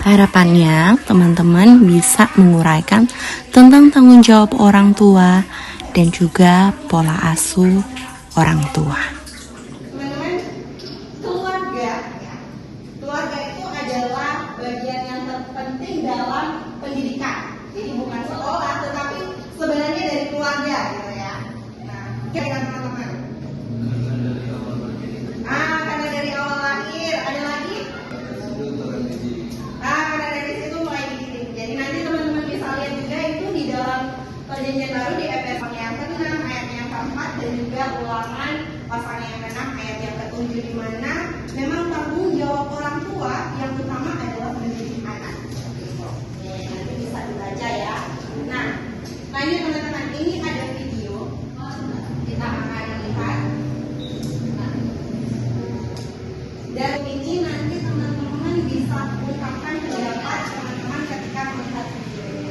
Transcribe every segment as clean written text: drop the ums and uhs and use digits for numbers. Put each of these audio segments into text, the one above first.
Harapannya teman-teman bisa menguraikan tentang tanggung jawab orang tua dan juga pola asuh orang tua. Teman-teman, keluarga itu adalah bagian yang terpenting dalam pendidikan. Jadi bukan sekolah, tetapi sebenarnya dari keluarga gitu ya. Nah, kira-kira teman-teman. Karena dari awal lahir, ada lagi? Karena dari situ mulai dididik. Jadi nanti teman-teman bisa lihat juga itu di dalam perjanjian baru di Efesus yang ke-6 ayat yang ke-4 dan juga ulangan pasal yang ke-6 ayat yang ke-7 di mana memang tanggung jawab orang tua yang utama adalah mendidik anak. Nanti bisa dibaca ya. Nah, lanjut teman-teman, ini ada video kita akan lihat. Dan ini nanti teman-teman bisa ungkapkan pendapat teman-teman ketika melihat video ini.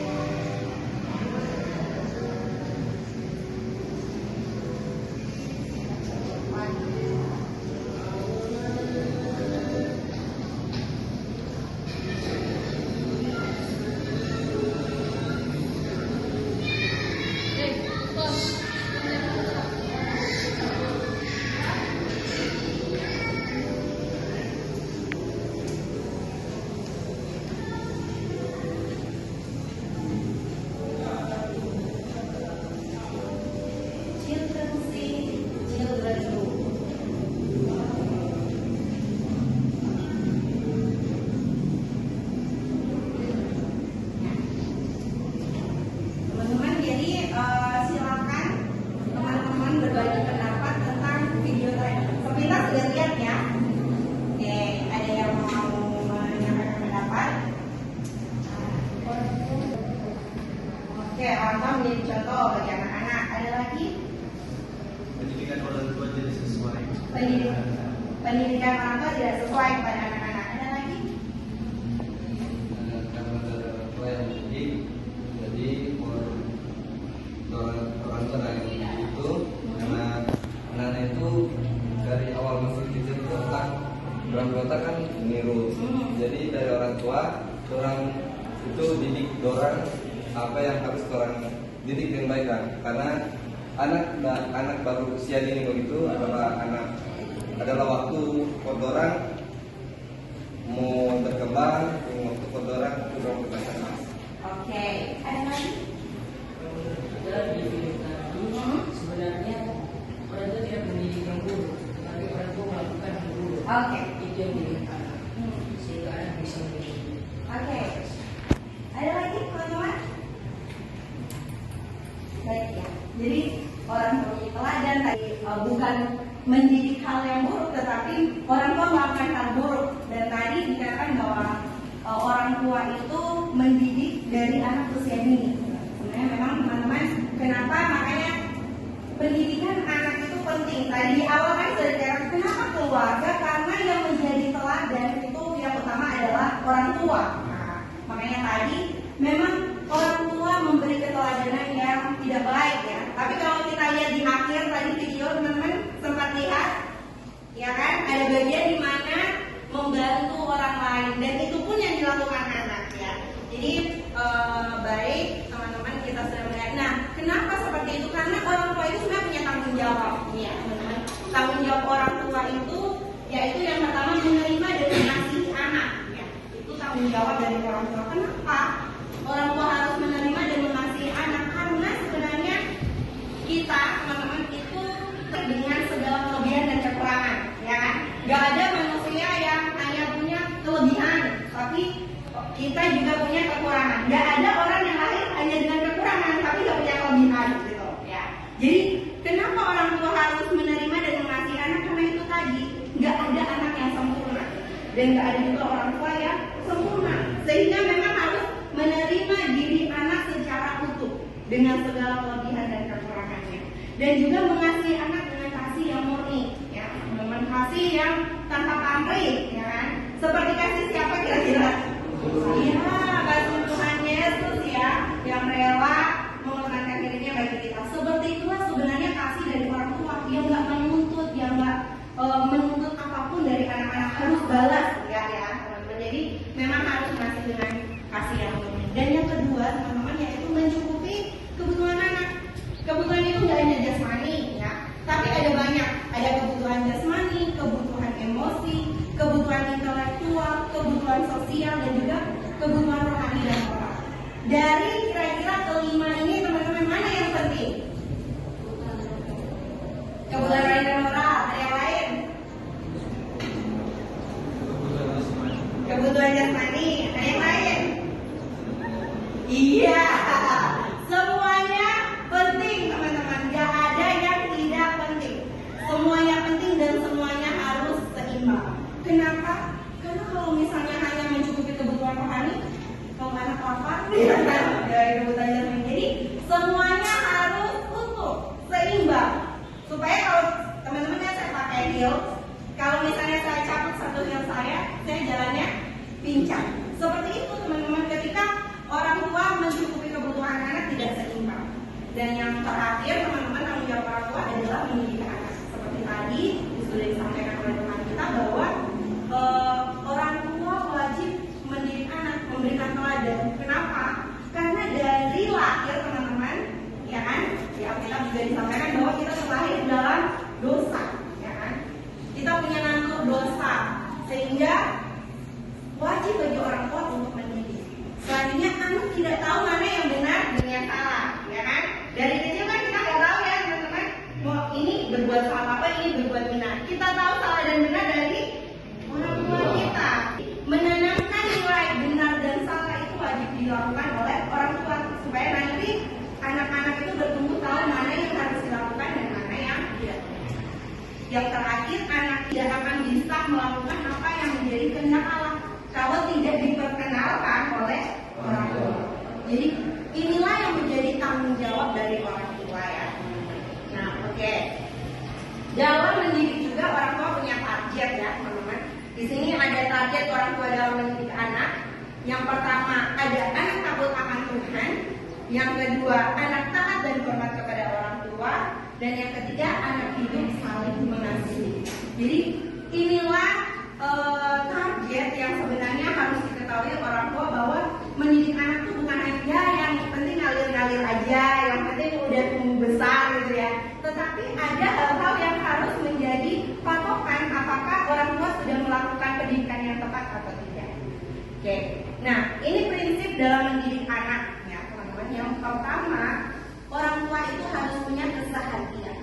Orang tua menjadi contoh bagi anak-anak. Ada lagi? Pendidikan orang tua tidak sesuai. Pendidikan orang tua tidak sesuai kepada anak-anak. Ada lagi? Karena ada orang tua yang mendidik, jadi orang tua yang mendidik itu anak itu dari awal masih kecil itu orang tua kan meniru. Jadi dari orang tua orang itu didik orang apa yang harus orang didik dengan baik kan, karena anak baru usia dini begitu adalah waktu orang mau berkembang, waktu orang kurang berkembang. Oke, ada lagi? Sebenarnya orang tua tidak mendidik yang buruk, tapi orang tua melakukan yang buruk. Oke. Itu yang diinginkan, sehingga anak bisa mendidik. Oke. Ada lagi teman-teman? Baik ya. Jadi orang tua menjadi teladan tadi bukan mendidik hal yang buruk, tetapi orang tua melakukan hal buruk. Dan tadi dikatakan bahwa orang tua itu mendidik dari anak usia dini. Sebenarnya memang teman-teman, kenapa makanya pendidikan anak itu penting. Tadi di awal kan sudah dikatakan kenapa keluarga, karena yang menjadi teladan itu yang utama adalah orang tua. Nah, makanya tadi memang orang tua memberi keteladanan yang tidak baik ya. Tapi kalau kita lihat di akhir tadi video teman-teman sempat lihat, ya kan, ada bagian di mana membantu orang lain dan itu pun yang dilakukan anak ya. Jadi baik teman-teman, kita sudah melihat. Nah, kenapa seperti itu? Karena orang tua itu sebenarnya punya tanggung jawab ya teman-teman. Tanggung jawab orang tua itu yaitu yang pertama menerima dan mengasihi anak ya. Itu tanggung jawab dari orang tua. Kenapa orang tua harus menerima dan mengasihi anak? Karena sebenarnya kita teman-teman itu dengan segala kelebihan dan kekurangan ya kan. Gak ada manusia yang hanya punya kelebihan, tapi kita juga punya kekurangan. Gak ada orang yang lahir hanya dengan kekurangan tapi gak punya kelebihan gitu ya. Jadi kenapa orang tua harus menerima dan mengasihi anak? Karena itu tadi gak ada anak yang sempurna dan gak ada juga orang tua yang sempurna, sehingga memang harus menerima diri anak secara utuh dengan segala kelebihan dan kekurangannya, dan juga mengasihi anak dengan kasih yang murni ya, dengan kasih yang tanpa pamrih ya kan. Seperti kasih siapa kira-kira? Iya, kasih Tuhan Yesus ya, yang rela mengorbankan dirinya bagi kita. Seperti itulah sebenarnya kasih dari orang tua yang nggak menuntut, yang nggak menuntut apapun dari anak-anak, harus balas ya teman-teman. Jadi memang harus mengasihi heels. Kalau misalnya saya cabut satu heel saya jalannya pincang. Seperti itu teman-teman, ketika orang tua mencukupi kebutuhan anak tidak seimbang. Dan yang terakhir teman-teman, tanggung jawab orang tua adalah mendidik anak. Seperti tadi sudah disampaikan oleh teman kita bahwa orang tua wajib mendidik anak, memberikan teladan. Kenapa? Karena dari lahir teman-teman, ya kan? Di Alkitab juga disampaikan bahwa kita terlahir dalam dosa, ya kan? Kita punya naluri dosa, sehingga wajib bagi orang tua untuk mendidik. Selanjutnya, anak tidak tahu mana yang benar dan yang salah, ya kan? Dari kecil kan kita nggak tahu ya teman-teman, mau ini berbuat salah apa, ini berbuat benar. Kita tahu salah dan benar dari orang tua kita. Menanamkan nilai benar dan salah itu wajib dilakukan oleh orang tua supaya nanti anak-anak itu bertumbuh tahu mana yang harus dilakukan dan mana yang tidak. Yang terakhir, anak tidak akan bisa melakukan apa yang menjadi kehendak Allah kalau tidak diperkenalkan oleh orang tua. Jadi inilah yang menjadi tanggung jawab dari orang tua ya. Nah, oke. Dalam mendidik juga orang tua punya target ya, teman-teman. Di sini ada target orang tua dalam mendidik anak. Yang pertama, ada anak takut akan Tuhan. Yang kedua, anak taat dan hormat kepada orang tua. Dan yang ketiga, anak hidup saling mengasihi. Jadi inilah target yang sebenarnya harus diketahui orang tua, bahwa mendidik anak itu bukan hanya yang penting ngalir-ngalir aja, yang penting udah tumbuh besar gitu ya. Tetapi ada hal-hal yang harus menjadi patokan apakah orang tua sudah melakukan pendidikan yang tepat atau tidak. Oke, nah ini prinsip dalam mendidik anak ya teman-teman. Yang pertama, orang tua itu harus punya kesehatian.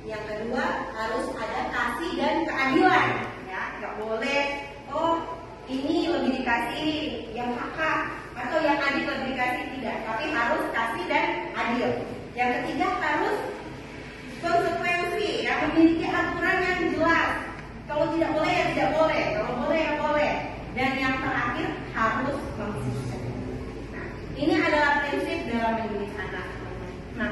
Yang kedua, harus ada kasih dan keadilan. Ya, nggak boleh, oh ini lebih dikasih yang kakak atau yang adik lebih dikasih, tidak. Tapi harus kasih dan adil. Yang ketiga, harus konsekuensi, ya, memiliki aturan yang jelas. Kalau tidak boleh ya tidak boleh, kalau boleh ya boleh. Dan yang terakhir, harus konsisten. Nah, ini adalah prinsip dalam mendidik anak. Nah,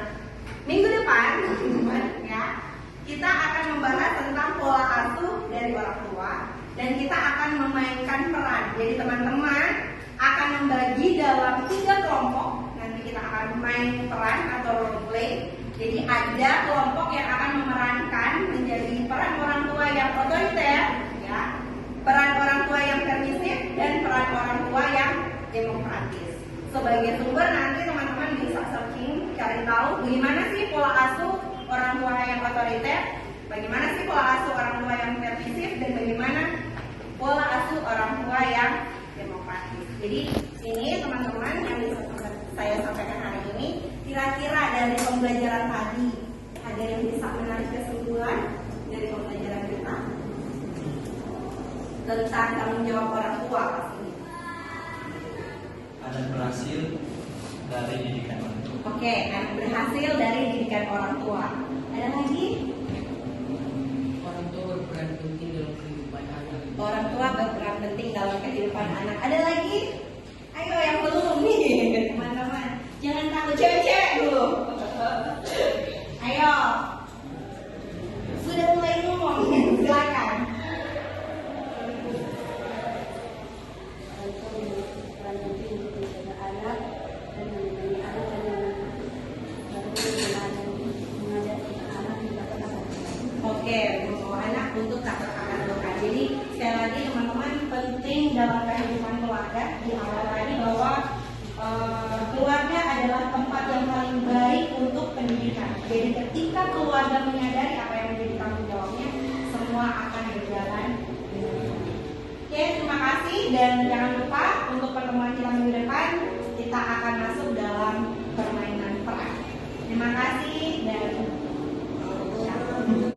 minggu depan, teman-teman, ya, kita akan membahas tentang pola asuh dari orang tua dan kita akan memainkan peran. Jadi teman-teman akan membagi dalam 3 kelompok. Nanti kita akan main peran atau role play. Jadi ada kelompok yang akan memerankan menjadi peran orang tua yang otoriter, ya, peran orang tua yang permisif, dan peran orang tua yang demokratis. Sebagai sumber nanti teman-teman bisa searching, cari tahu bagaimana sih pola asuh orang tua yang otoriter, bagaimana sih pola asuh orang tua yang permisif, dan bagaimana pola asuh orang tua yang demokratis. Jadi ini teman-teman yang bisa saya sampaikan hari ini, kira-kira dari pembelajaran tadi ada yang bisa menarik kesimpulan dari pembelajaran kita tentang tanggung jawab orang tua pasti. Ada berhasil dari didikan orang tua. Oke, kan berhasil dari didikan orang tua. Ada lagi? Orang tua berperan penting dalam kehidupan anak. Orang tua berperan penting dalam kehidupan anak. Ada lagi? Ayo yang belum nih, teman-teman. Jangan takut, cewek-cewek dulu. Ayo. Sudah mulai ngomong, silakan. Oke, membawa anak untuk tak akan doa. Jadi sekali lagi teman-teman, penting dalam kehidupan keluarga di awal tadi bahwa keluarga adalah tempat yang paling baik untuk pendidikan. Jadi ketika keluarga menyadari apa yang menjadi tanggung jawabnya, semua akan berjalan dengan baik. Oke, terima kasih dan jangan lupa untuk pertemuan kita minggu depan kita akan masuk dalam permainan peran. Terima kasih dan